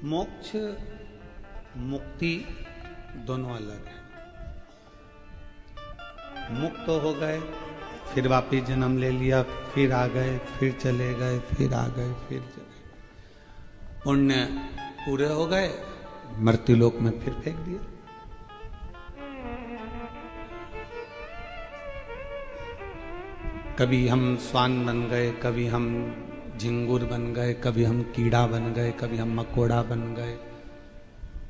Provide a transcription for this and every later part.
मोक्ष मुक्ति दोनों अलग है। मुक्त हो गए, फिर वापिस जन्म ले लिया, फिर आ गए, फिर चले गए, फिर आ गए, फिर चले गए। पुण्य पूरे हो गए, मृत्युलोक में फिर फेंक दिया। कभी हम स्वान बन गए, कभी हम झिंगुर बन गए, कभी हम कीड़ा बन गए, कभी हम मकोड़ा बन गए,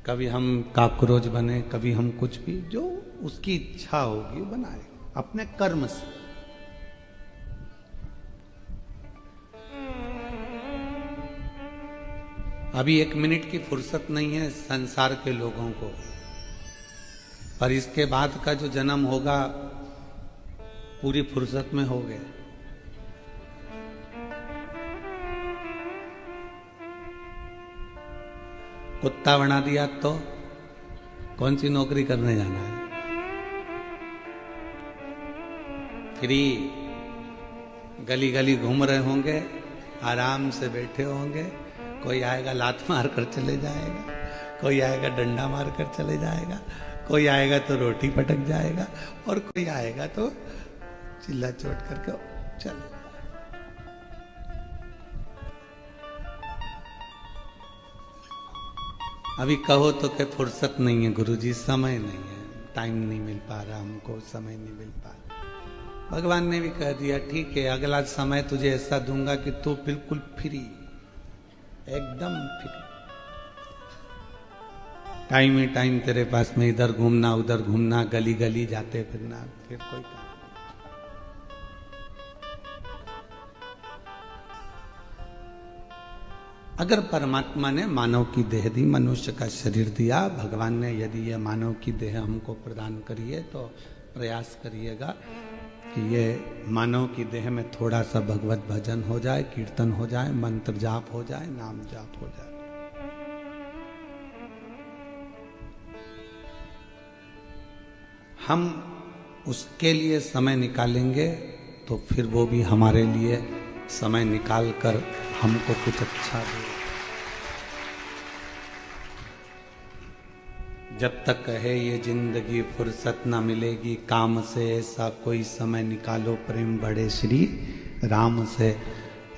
कभी हम काकरोच बने, कभी हम कुछ भी, जो उसकी इच्छा होगी बनाए अपने कर्म से। अभी 1 मिनट की फुर्सत नहीं है संसार के लोगों को, पर इसके बाद का जो जन्म होगा पूरी फुर्सत में हो गए। कुत्ता बना दिया तो कौन सी नौकरी करने जाना है? फ्री गली गली घूम रहे होंगे, आराम से बैठे होंगे। कोई आएगा लात मार कर चले जाएगा, कोई आएगा डंडा मार कर चले जाएगा, कोई आएगा तो रोटी पटक जाएगा, और कोई आएगा तो चिल्ला चोट करके चले। अभी कहो तो क्या फुर्सत नहीं है गुरुजी, समय नहीं है, टाइम नहीं मिल पा रहा हमको, समय नहीं मिल पा रहा। भगवान ने भी कह दिया ठीक है, अगला समय तुझे ऐसा दूंगा कि तू बिल्कुल फ्री, एकदम फ्री। टाइम ही टाइम तेरे पास में, इधर घूमना उधर घूमना, गली गली जाते फिरना, फिर कोई काम। अगर परमात्मा ने मानव की देह दी, मनुष्य का शरीर दिया, भगवान ने यदि ये मानव की देह हमको प्रदान करी है, तो प्रयास करिएगा कि ये मानव की देह में थोड़ा सा भगवत भजन हो जाए, कीर्तन हो जाए, मंत्र जाप हो जाए, नाम जाप हो जाए। हम उसके लिए समय निकालेंगे तो फिर वो भी हमारे लिए समय निकाल कर हमको कुछ अच्छा दे। जब तक है ये जिंदगी फुर्सत ना मिलेगी काम से, ऐसा कोई समय निकालो प्रेम बड़े श्री राम से।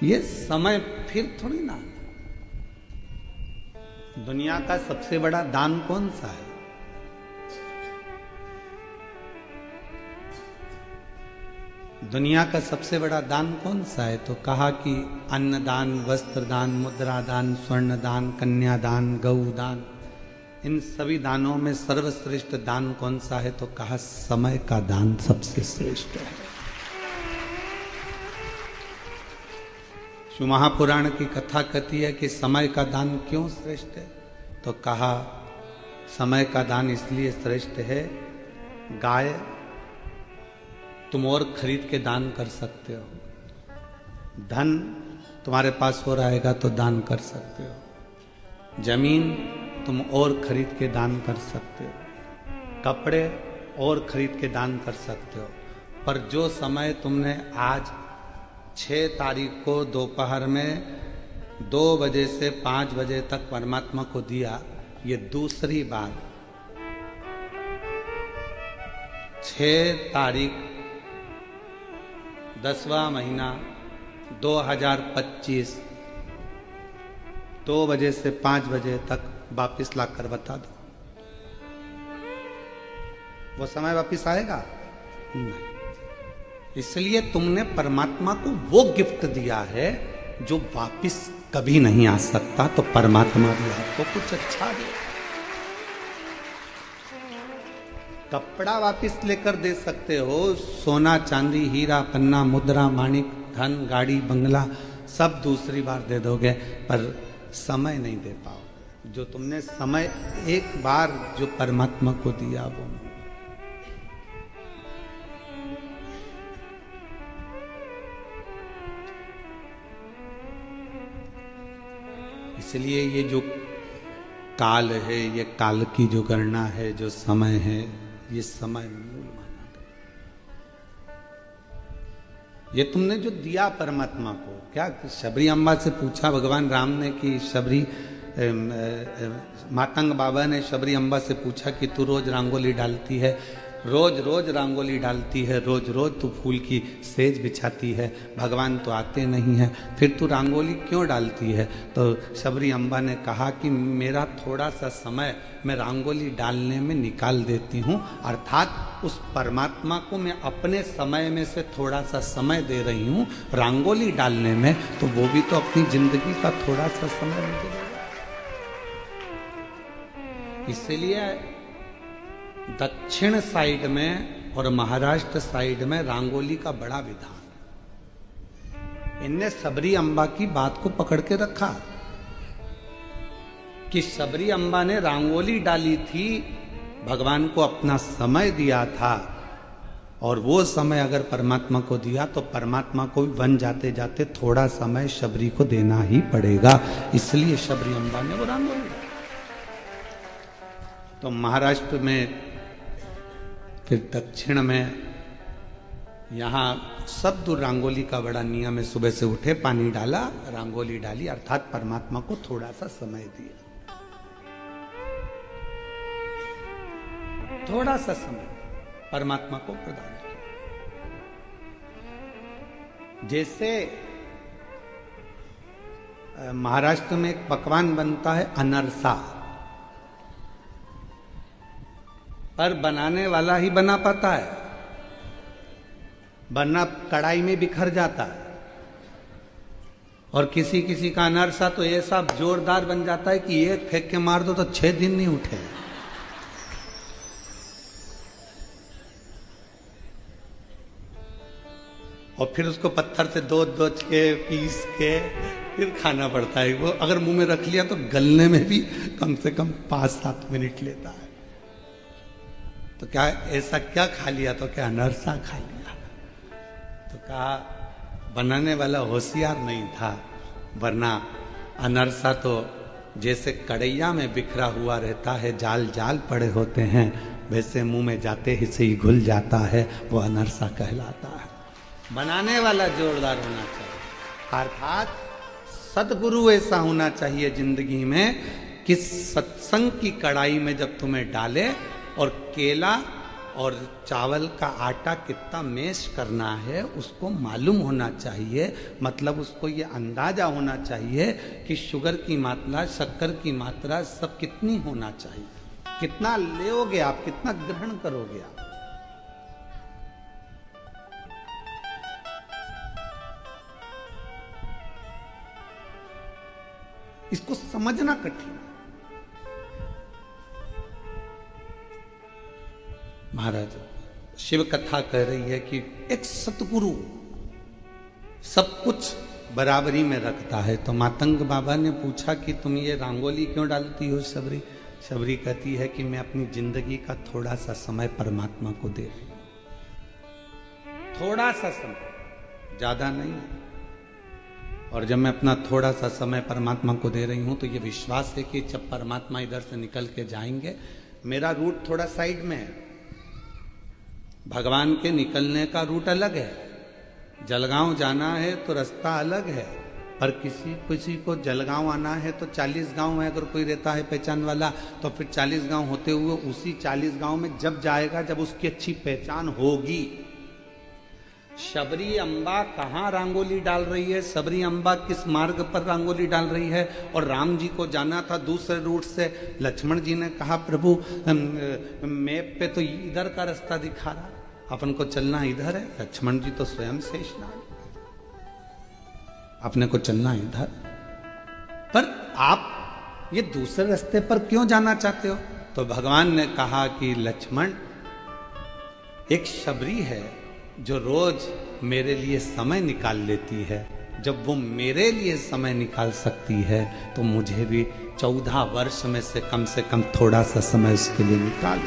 ये समय फिर थोड़ी ना। दुनिया का सबसे बड़ा दान कौन सा है? दुनिया का सबसे बड़ा दान कौन सा है? तो कहा कि अन्न दान, वस्त्र दान, मुद्रा दान, स्वर्ण दान, कन्या दान, गौ दान। इन सभी दानों में सर्वश्रेष्ठ दान कौन सा है? तो कहा समय का दान सबसे श्रेष्ठ है। शिव महापुराण की कथा कहती है कि समय का दान क्यों श्रेष्ठ है? तो कहा समय का दान इसलिए श्रेष्ठ है, गाय तुम और खरीद के दान कर सकते हो, धन तुम्हारे पास हो रहेगा तो दान कर सकते हो, जमीन तुम और खरीद के दान कर सकते हो, कपड़े और खरीद के दान कर सकते हो, पर जो समय तुमने आज 6 तारीख को दोपहर में 2 बजे से 5 बजे तक परमात्मा को दिया, ये दूसरी बार 6 तारीख 10वां महीना 2025 2 बजे से 5 बजे तक वापिस लाकर बता दो, वो समय वापिस आएगा? नहीं। इसलिए तुमने परमात्मा को वो गिफ्ट दिया है जो वापिस कभी नहीं आ सकता, तो परमात्मा भी आपको कुछ अच्छा दे। कपड़ा वापिस लेकर दे सकते हो, सोना चांदी हीरा पन्ना मुद्रा माणिक धन गाड़ी बंगला सब दूसरी बार दे दोगे, पर समय नहीं दे पाओगे। जो तुमने समय एक बार जो परमात्मा को दिया वो। इसलिए ये जो काल है, ये काल की जो गणना है, जो समय है, ये समय मूल माना गया। ये तुमने जो दिया परमात्मा को, क्या शबरी अम्बा से पूछा भगवान राम ने कि शबरी मातंग बाबा ने शबरी अम्बा से पूछा कि तू रोज रंगोली डालती है, रोज रोज रंगोली डालती है, रोज रोज तू फूल की सेज बिछाती है, भगवान तो आते नहीं है, फिर तू रंगोली क्यों डालती है? तो शबरी अम्बा ने कहा कि मेरा थोड़ा सा समय मैं रंगोली डालने में निकाल देती हूँ, अर्थात उस परमात्मा को मैं अपने समय में से थोड़ा सा समय दे रही हूँ रंगोली डालने में, तो वो भी तो अपनी जिंदगी का थोड़ा सा समय मुझे देगा। इसलिए दक्षिण साइड में और महाराष्ट्र साइड में रंगोली का बड़ा विधान है। इनने शबरी अम्बा की बात को पकड़ के रखा कि शबरी अम्बा ने रंगोली डाली थी, भगवान को अपना समय दिया था, और वो समय अगर परमात्मा को दिया तो परमात्मा को भी वन जाते जाते थोड़ा समय शबरी को देना ही पड़ेगा, इसलिए शबरी अम्बा ने वो रंगोली डाली। तो महाराष्ट्र में, फिर दक्षिण में, यहाँ सब दूर रंगोली का बड़ा नियम है। सुबह से उठे, पानी डाला, रंगोली डाली, अर्थात परमात्मा को थोड़ा सा समय दिया, थोड़ा सा समय परमात्मा को प्रदान किया। जैसे महाराष्ट्र में एक पकवान बनता है अनरसा, पर बनाने वाला ही बना पाता है, वरना कढ़ाई में बिखर जाता है। और किसी किसी का अनरसा तो ऐसा जोरदार बन जाता है कि एक फेंक के मार दो तो 6 दिन नहीं उठे। और फिर उसको पत्थर से दो-दो के पीस के फिर खाना पड़ता है। वो अगर मुंह में रख लिया तो गलने में भी कम से कम 5-7 मिनट लेता है। तो क्या ऐसा क्या खा लिया? तो क्या अनरसा खा लिया? तो कहा बनाने वाला होशियार नहीं था, वरना अनरसा तो जैसे कड़ैया में बिखरा हुआ रहता है, जाल जाल पड़े होते हैं, वैसे मुंह में जाते ही से ही घुल जाता है, वो अनरसा कहलाता है। बनाने वाला जोरदार होना चाहिए, अर्थात सदगुरु ऐसा होना चाहिए जिंदगी में कि सत्संग की कढ़ाई में जब तुम्हें डाले, और केला और चावल का आटा कितना मैश करना है उसको मालूम होना चाहिए। मतलब उसको ये अंदाजा होना चाहिए कि शुगर की मात्रा, शक्कर की मात्रा सब कितनी होना चाहिए, कितना लेओगे आप, कितना ग्रहण करोगे आप। इसको समझना कठिन है। महाराज शिव कथा कह रही है कि एक सतगुरु सब कुछ बराबरी में रखता है। तो मातंग बाबा ने पूछा कि तुम ये रंगोली क्यों डालती हो शबरी? शबरी कहती है कि मैं अपनी जिंदगी का थोड़ा सा समय परमात्मा को दे रही हूं, थोड़ा सा समय, ज्यादा नहीं। और जब मैं अपना थोड़ा सा समय परमात्मा को दे रही हूं तो ये विश्वास है कि जब परमात्मा इधर से निकल के जाएंगे, मेरा रूट थोड़ा साइड में है, भगवान के निकलने का रूट अलग है। जलगांव जाना है तो रास्ता अलग है, पर किसी को जलगांव आना है तो 40 गांव में अगर कोई रहता है पहचान वाला, तो फिर 40 गांव होते हुए उसी 40 गांव में जब जाएगा जब उसकी अच्छी पहचान होगी। शबरी अम्बा कहाँ रंगोली डाल रही है, शबरी अम्बा किस मार्ग पर रंगोली डाल रही है? और राम जी को जाना था दूसरे रूट से। लक्ष्मण जी ने कहा प्रभु मैप पे तो इधर का रास्ता दिखा रहा, अपन को चलना इधर है। लक्ष्मण जी तो स्वयं शेषनाग, अपने को चलना इधर, पर आप ये दूसरे रास्ते पर क्यों जाना चाहते हो? तो भगवान ने कहा कि लक्ष्मण, एक शबरी है जो रोज मेरे लिए समय निकाल लेती है, जब वो मेरे लिए समय निकाल सकती है तो मुझे भी 14 वर्ष में से कम थोड़ा सा समय उसके लिए निकाल।